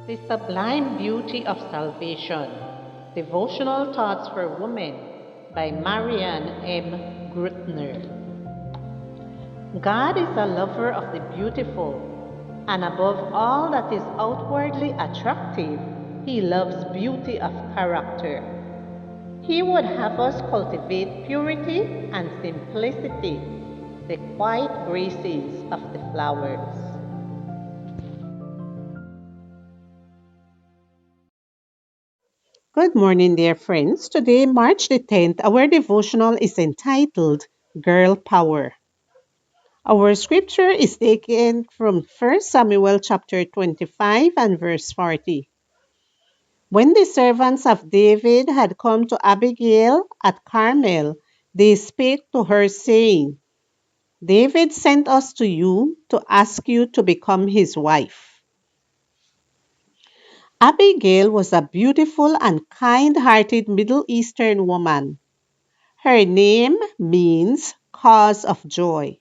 The Sublime Beauty of Salvation. Devotional Thoughts for Women by Marianne M. Grutner. God is a lover of the beautiful, and above all that is outwardly attractive, He loves beauty of character. He would have us cultivate purity and simplicity, the quiet graces of the flowers. Good morning, dear friends. Today, March the 10th, our devotional is entitled Girl Power. Our scripture is taken from 1 Samuel chapter 25 and verse 40. When the servants of David had come to Abigail at Carmel, they spake to her, saying, David sent us to you to ask you to become his wife. Abigail was a beautiful and kind hearted Middle Eastern woman. Her name means cause of joy.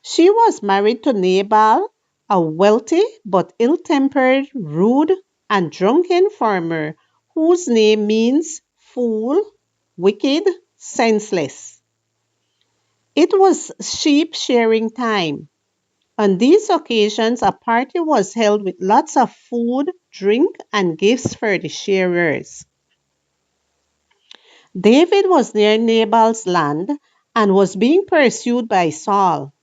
She was married to Nabal, a wealthy but ill tempered, rude, and drunken farmer whose name means fool, wicked, senseless. It was sheep shearing time. On these occasions, a party was held with lots of food, drink, and gifts for the shearers. David was near Nabal's land and was being pursued by Saul.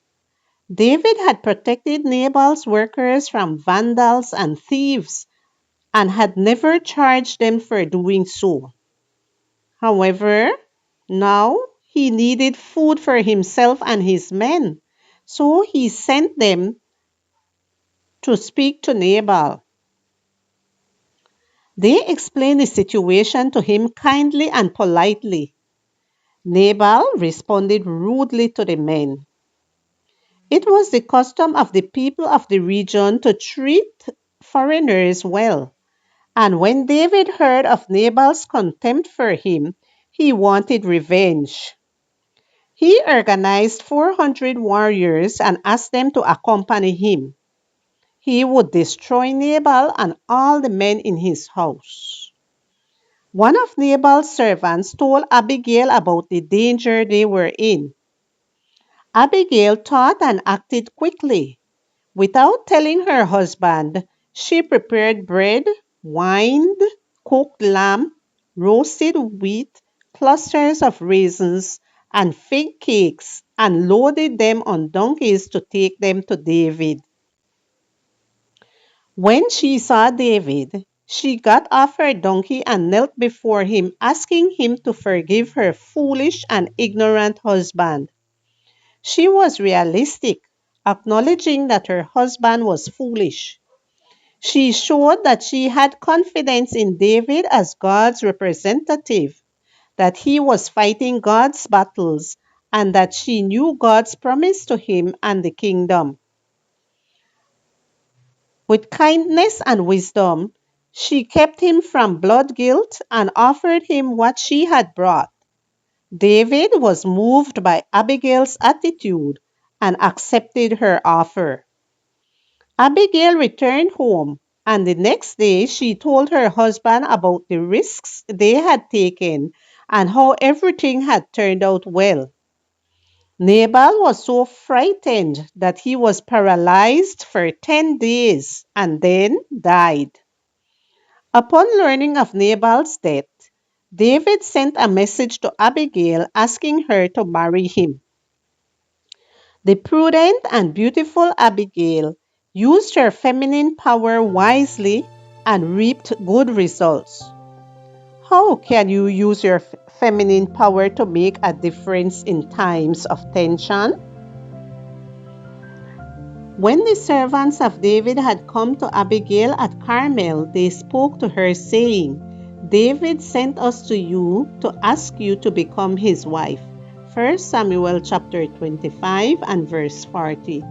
David had protected Nabal's workers from vandals and thieves and had never charged them for doing so. However, now he needed food for himself and his men, so he sent them to speak to Nabal. They explained the situation to him kindly and politely. Nabal responded rudely to the men. It was the custom of the people of the region to treat foreigners well, and when David heard of Nabal's contempt for him, he wanted revenge. He organized 400 warriors and asked them to accompany him. He would destroy Nabal and all the men in his house. One of Nabal's servants told Abigail about the danger they were in. Abigail thought and acted quickly. Without telling her husband, she prepared bread, wine, cooked lamb, roasted wheat, clusters of raisins, and fig cakes, and loaded them on donkeys to take them to David. When she saw David, she got off her donkey and knelt before him, asking him to forgive her foolish and ignorant husband. She was realistic, acknowledging that her husband was foolish. She showed that she had confidence in David as God's representative, that he was fighting God's battles, and that she knew God's promise to him and the kingdom. With kindness and wisdom, she kept him from blood guilt and offered him what she had brought. David was moved by Abigail's attitude and accepted her offer. Abigail returned home, and the next day she told her husband about the risks they had taken and how everything had turned out well. Nabal was so frightened that he was paralyzed for 10 days and then died. Upon learning of Nabal's death, David sent a message to Abigail asking her to marry him. The prudent and beautiful Abigail used her feminine power wisely and reaped good results. How can you use your feminine power to make a difference in times of tension? When the servants of David had come to Abigail at Carmel, they spoke to her, saying, David sent us to you to ask you to become his wife. 1 Samuel chapter 25 and verse 40.